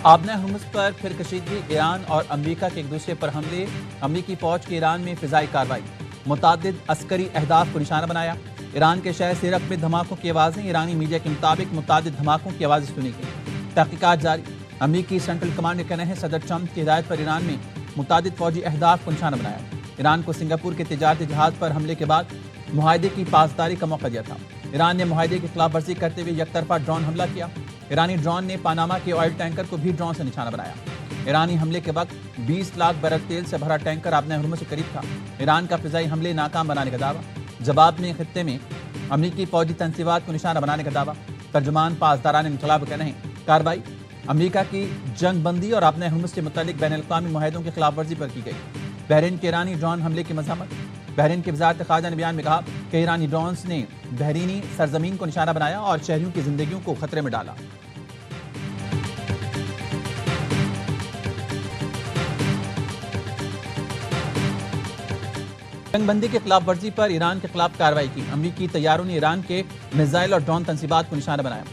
آبنہ Hormuz پر پھر کشیدگی، ایران اور امریکہ کے ایک دوسرے پر حملے، امریکی فوج کی ایران میں فضائی کارروائی، متعدد عسکری اہداف کو نشانہ بنایا۔ ایران کے شہر سیرک میں دھماکوں کی آوازیں، ایرانی میڈیا کے مطابق متعدد دھماکوں کی آوازیں سنی گئیں۔ تحقیقات جاری۔ امریکی سینٹرل کمانڈ کے کہنا ہے صدر ٹرمپ کی ہدایت پر ایران میں متعدد فوجی اہداف کو نشانہ بنایا۔ ایران کو سنگاپور کے تجارتی جہاز پر حملے کے بعد معاہدے کی پاسداری کا موقع دیا تھا۔ ایران نے معاہدے کی خلاف ورزی کرتے ہوئے یک طرفہ ڈرون حملہ کیا۔ ایرانی ڈرون نے پاناما کے آئل ٹینکر کو بھی ڈرون سے نشانہ بنایا۔ ایرانی حملے کے وقت 20 لاکھ بیرل تیل سے بھرا ٹینکر آبنہ ہرمز سے قریب تھا۔ ایران کا فضائی حملے ناکام بنانے کا دعویٰ، جواب میں خطے میں امریکی فوجی تنصیبات کو نشانہ بنانے کا دعویٰ۔ ترجمان پاسداران انقلاب کہنا ہے کارروائی امریکہ کی جنگ بندی اور آبنہ ہرمز سے متعلق بین الاقوامی معاہدوں کی خلاف ورزی پر کی گئی۔ بحرین کے ایرانی ڈرون حملے کی مذمت۔ بحرین کی وزارت خارجہ نے بیان میں کہا کہ ایرانی ڈرونز نے بحرینی سرزمین کو نشانہ بنایا اور شہریوں کی زندگیوں کو خطرے میں ڈالا۔ جنگ بندی کی خلاف ورزی پر ایران کے خلاف کارروائی کی۔ امریکی طیاروں نے ایران کے میزائل اور ڈرون تنصیبات کو نشانہ بنایا۔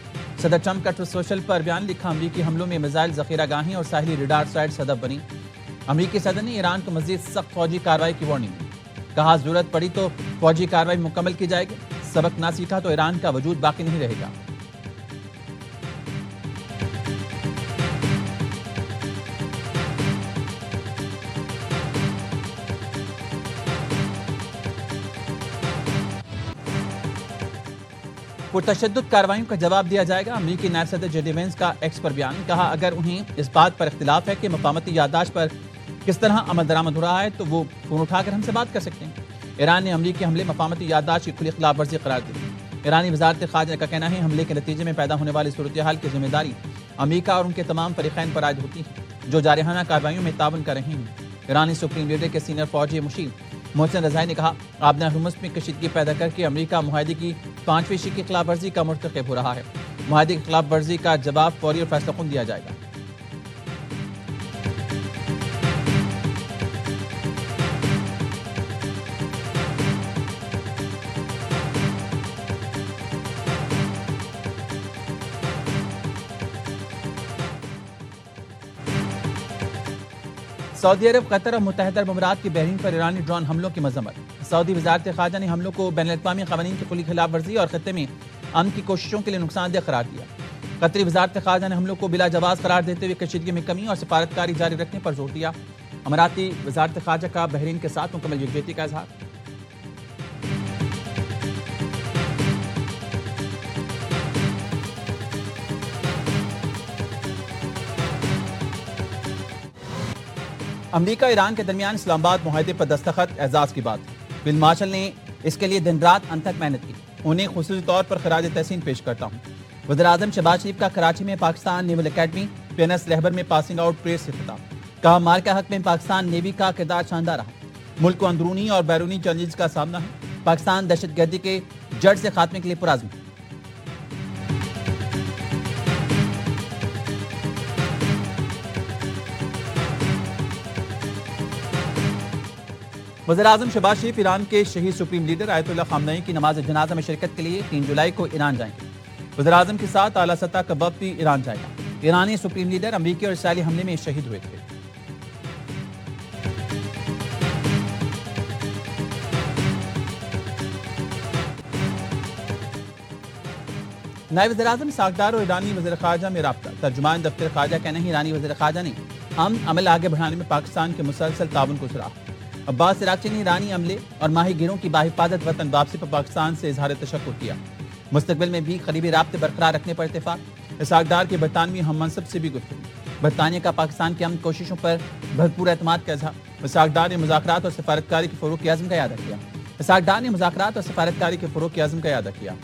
صدر ٹرمپ کا ٹویٹر سوشل پر بیان لکھا، امریکی حملوں میں میزائل ذخیرہ گاہیں اور ساحلی ریڈار سائٹس ہدف بنی۔ امریکی صدر نے ایران کو مزید سخت فوجی کارروائی کی وارننگ دی۔ کہا ضرورت پڑی تو فوجی کارروائی مکمل کی جائے گی، سبق نہ سیکھا تو ایران کا وجود باقی نہیں رہے گا۔ پرتشدد کارروائیوں کا جواب دیا جائے گا۔ امریکی نائب صدر جے ڈی وینس کا ایکس پر بیان، کہا اگر انہیں اس بات پر اختلاف ہے کہ مفاہمتی یادداشت پر کس طرح عمل درآمد ہو رہا ہے تو وہ فون اٹھا کر ہم سے بات کر سکتے ہیں۔ ایران نے امریکی حملے مفاہمتی یادداشت کی کھلی خلاف ورزی قرار دی۔ ایرانی وزارت خارجہ کا کہنا ہے حملے کے نتیجے میں پیدا ہونے والی صورتحال کی ذمہ داری امریکہ اور ان کے تمام فریقین پر عائد ہوتی ہے جو جارحانہ کارروائیوں میں تعاون کر رہے ہیں۔ ایرانی سپریم لیڈر کے سینئر فوجی مشیر محسن رضائی نے کہا آبنہ ہرمز میں کشیدگی پیدا کر کے امریکہ معاہدے کی 5ویں شق کی خلاف ورزی کا مرتکب ہو رہا ہے۔ معاہدے کی خلاف ورزی کا جواب فوری اور فیصلہ کن دیا جائے گا۔ سعودی عرب، قطر اور متحدہ عرب امارات کی بحرین پر ایرانی ڈرون حملوں کی مذمت۔ سعودی وزارت خارجہ نے حملوں کو بین الاقوامی قوانین کی کھلی خلاف ورزی اور خطے میں امن کی کوششوں کے لیے نقصان دہ قرار دیا۔ قطری وزارت خارجہ نے حملوں کو بلا جواز قرار دیتے ہوئے کشیدگی میں کمی اور سفارتکاری جاری رکھنے پر زور دیا۔ اماراتی وزارت خارجہ کا بحرین کے ساتھ مکمل یکجہتی کا اظہار۔ امریکہ ایران کے درمیان اسلام آباد معاہدے پر دستخط، اعزاز کی بات۔ فیلڈ مارشل نے اس کے لیے دن رات انتھک محنت کی، انہیں خصوصی طور پر خراج تحسین پیش کرتا ہوں۔ وزیر اعظم شہباز شریف کا کراچی میں پاکستان نیول اکیڈمی پی این ایس رہبر میں پاسنگ آؤٹ پریڈ سے خطاب۔ کہا مارکہ حق میں پاکستان نیوی کا کردار شاندار رہا، ملک کو اندرونی اور بیرونی چیلنجز کا سامنا ہے، پاکستان دہشت گردی کے جڑ سے خاتمے کے لیے پرعزم ہے۔ وزیر اعظم شہباز شریف ایران کے شہید سپریم لیڈر آیت اللہ خامنئی کی نماز جنازہ میں شرکت کے لیے 3 جولائی کو ایران جائیں گے۔ وزیر اعظم کے ساتھ اعلیٰ سطح کا وفد بھی ایران جائے گا۔ ایرانی سپریم لیڈر امریکی اور اسرائیلی حملے میں شہید ہوئے تھے۔ نائب وزیر اعظم ساکھدار اور ایرانی وزیر خارجہ میں رابطہ۔ ترجمان دفتر خارجہ کہنا ہے ایرانی وزیر خارجہ نے عمل آگے بڑھانے میں پاکستان کے مسلسل تعاون کو سراہا۔ عباس عراقچی نے ایرانی عملے اور ماہی گیروں کی بحفاظت وطن واپسی پر پاکستان سے اظہار تشکر کیا۔ مستقبل میں بھی قریبی رابطے برقرار رکھنے پر اتفاق۔ اسحاق کے برطانوی ہم منصب سے بھی گفتگو۔ برطانیہ کا پاکستان کی امن کوششوں پر بھرپور اعتماد کا اظہار۔ اسحاق نے مذاکرات اور سفارتکاری کے فروغ کے عزم کا اعادہ کیا۔ اسحاق نے مذاکرات اور سفارتکاری کے فروغ کے عزم کا اعادہ کیا۔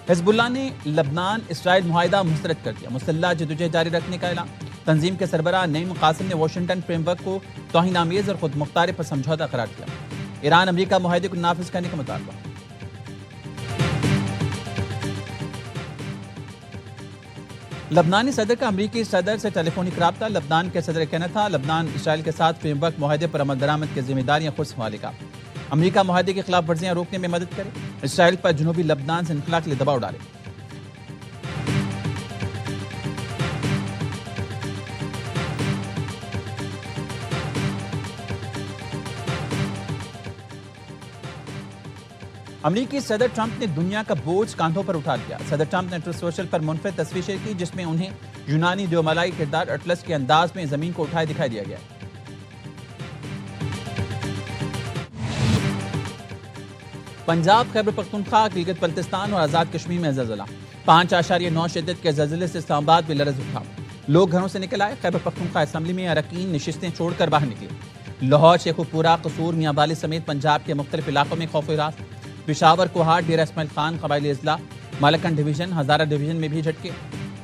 حزب اللہ نے لبنان اسرائیل معاہدہ مسترد کر دیا۔ مسلح جدوجہد جاری رکھنے کا اعلان۔ تنظیم کے سربراہ نعیم قاسم نے واشنگٹن فریم ورک کو توہین آمیز اور خود مختاری پر سمجھوتہ قرار دیا۔ ایران امریکہ معاہدے کو نافذ کرنے کا مطالبہ۔ لبنانی صدر کا امریکی صدر سے ٹیلی فونک رابطہ. لبنان کے صدر کہنا تھا لبنان اسرائیل کے ساتھ فریم ورک معاہدے پر عمل درآمد کی ذمہ داریاں خود سنبھالے گا. امریکہ معاہدے کی خلاف ورزیاں روکنے میں مدد کرے. اسرائیل پر جنوبی لبنان سے انخلا کے لیے دباؤ ڈالے. امریکی صدر ٹرمپ نے دنیا کا بوجھ کاندھوں پر اٹھا دیا. صدر ٹرمپ نے ٹروتھ سوشل پر منفرد تصویر شیئر کی جس میں انہیں یونانی دیومالائی کردار اٹلس کے انداز میں زمین کو اٹھائے دکھائی دیا گیا. پنجاب، خیبر پختونخوا، گلگت بلتستان اور آزاد کشمیر میں زلزلہ. 5.9 شدت کے زلزلے سے اسلام آباد میں لرز اٹھا. لوگ گھروں سے نکل آئے. خیبر پختونخوا اسمبلی میں اراکین نشستیں چھوڑ کر باہر نکلے. لاہور، شیخوپورہ، قصور، میاں بالی سمیت پنجاب کے مختلف علاقوں میں خوف و ہراس. پشاور، کوہاٹ، ڈیرہ اسماعیل خان قبائلی اضلاع، مالکن ڈویژن، ہزارہ ڈویژن میں بھی جھٹکے.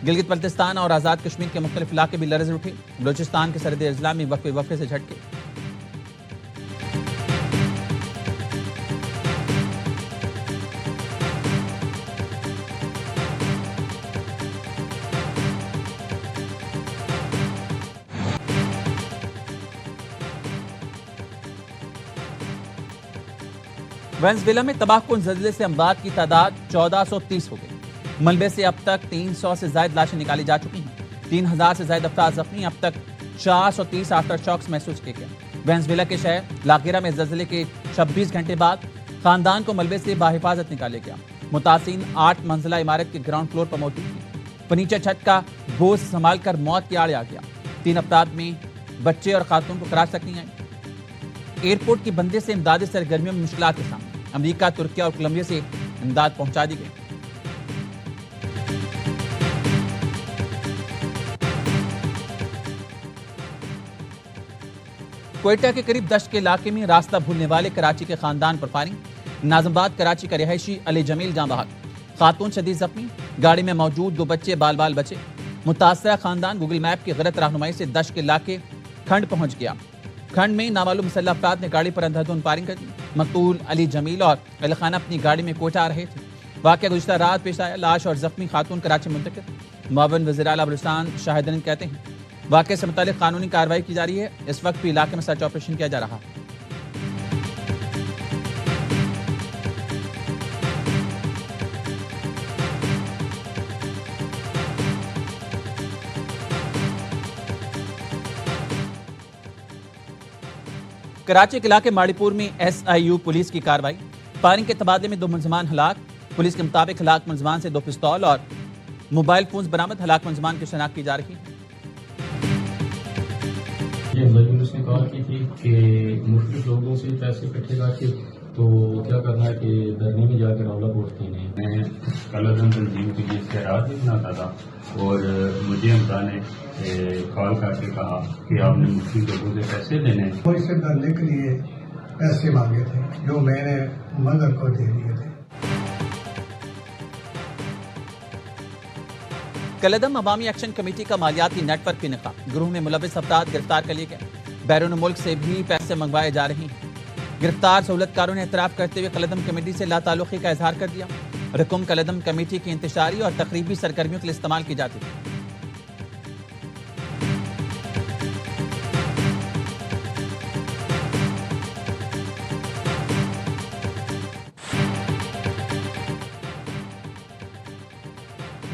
گلگت بلتستان اور آزاد کشمیر کے مختلف علاقے بھی لرز اٹھے. بلوچستان کے سرحدی اضلاع میں وقفے سے جھٹکے. وینزویلا میں تباہ کن زلزلے سے اموات کی تعداد 1430 ہو گئی. ملبے سے اب تک 300 سے زائد لاشیں نکالی جا چکی ہیں. 3000 سے زائد افراد زخمی. اب تک 430 آفٹر شاکس محسوس کیے گئے. وینزویلا کے شہر لاگیرا میں زلزلے کے 26 گھنٹے بعد خاندان کو ملبے سے باحفاظت نکالے گیا. متاثرین 8 منزلہ عمارت کے گراؤنڈ فلور پر موجود تھی. فرنیچر چھت کا بوجھ سنبھال کر موت کے آڑے آ گیا. 3 افراد میں بچے اور خاتون کو خراش تک نہیں آئی. ایئرپورٹ کی بندی سے امدادی سرگرمیوں میں مشکلات کے سامنے. امریکہ، ترکیہ اور کولمبیا سے امداد پہنچا دی گئی. کوئٹہ کے قریب دشت کے علاقے میں راستہ بھولنے والے کراچی کے خاندان پر فائرنگ. ناظم آباد کراچی کا رہائشی علی جمیل جاں بحق. خاتون شدید زخمی. گاڑی میں موجود 2 بچے بال بچے. متاثرہ خاندان گوگل میپ کی غلط رہنمائی سے دشت کے علاقے کھنڈ پہنچ گیا. کھنڈ میں نامعلوم مسلح افراد نے گاڑی پر اندھادھند فائرنگ کر دی. مقتول علی جمیل اور علی خان اپنی گاڑی میں کوئٹہ آ رہے تھے. واقعہ گزشتہ رات پیش آیا. لاش اور زخمی خاتون کراچی منتقل. معاون وزیر اعلیٰ بلوچستان شاہد کہتے ہیں واقعے سے متعلق قانونی کارروائی کی جا رہی ہے. اس وقت بھی علاقے میں سرچ آپریشن کیا جا رہا ہے. کراچی کے علاقے ماڑی پور میں SIU پولیس کی کارروائی. فائرنگ کے تبادلے میں 2 ملزمان ہلاک. پولیس کے مطابق ہلاک ملزمان سے 2 پستول اور موبائل فونز برآمد. ہلاک ملزمان کی شناخت کی جا رہی ہے. یہ مجلس نے کہا کی تھی کہ مختلف لوگوں سے پیسے اکٹھے کر کے تو کیا کرنا ہے کہ دھرنے میں جا کے رولا پوچھتے ہیں. میں کلدم تنظیم کے لیے اشتہارات بھی بناتا تھا اور مجھے ہمدان نے کال کر کے کہا کہ آپ نے مختلف لوگوں سے پیسے لینے ہیں. وہ اس سے دھرنے کے لیے پیسے مانگے تھے جو میں نے مدر کو دے دیے تھے. کلدم عوامی ایکشن کمیٹی کا مالیاتی نیٹ ورک انعقاد. گروہ میں ملوث افراد گرفتار کر لیے گئے. بیرون ملک سے بھی پیسے منگوائے جا رہے ہیں. گرفتار سہولت کاروں نے اعتراف کرتے ہوئے کلدم کمیٹی سے لا تعلقی کا اظہار کر دیا. رقم کلدم کمیٹی کی انتشاری اور تقریبی سرگرمیوں کے لیے استعمال کی جاتی تھی.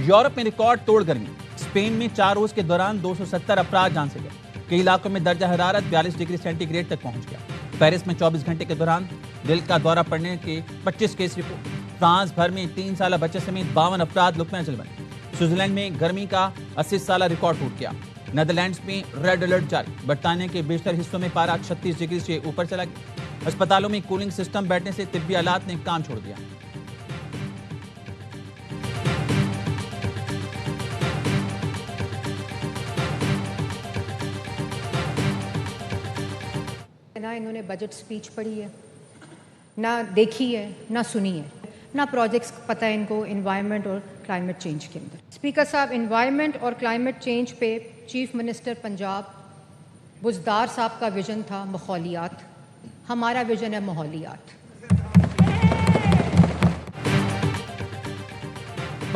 یورپ میں ریکارڈ توڑ گرمی. اسپین میں 4 روز کے دوران 270 افراد جان سے گئے. کئی علاقوں میں درجہ حرارت 42 ڈگری سینٹی گریڈ تک پہنچ گیا. پیرس میں 24 گھنٹے کے دوران دل کا دورہ پڑنے کے 25 کیس رپورٹ. فرانس بھر میں 3 سالہ بچے سمیت 52 افراد لقمہ اجل بنے. سوئٹزرلینڈ میں گرمی کا 80 سالہ ریکارڈ ٹوٹ گیا. نیدرلینڈز میں ریڈ الرٹ جاری. برطانیہ کے بیشتر حصوں میں پارہ 36 ڈگری سے اوپر چلا گیا. اسپتالوں میں کولنگ سسٹم بیٹھنے سے طبی آلات نے کام چھوڑ دیا. نہ انہوں نے بجٹ سپیچ پڑھی ہے، نہ دیکھی ہے، نہ سنی ہے، نہ پروجیکٹس پتہ ہے ان کو انوائرمنٹ اور کلائمیٹ چینج کے اندر. اسپیکر صاحب، انوائرمنٹ اور کلائمیٹ چینج پہ چیف منسٹر پنجاب بزدار صاحب کا ویژن تھا ماحولیات. ہمارا ویژن ہے ماحولیات.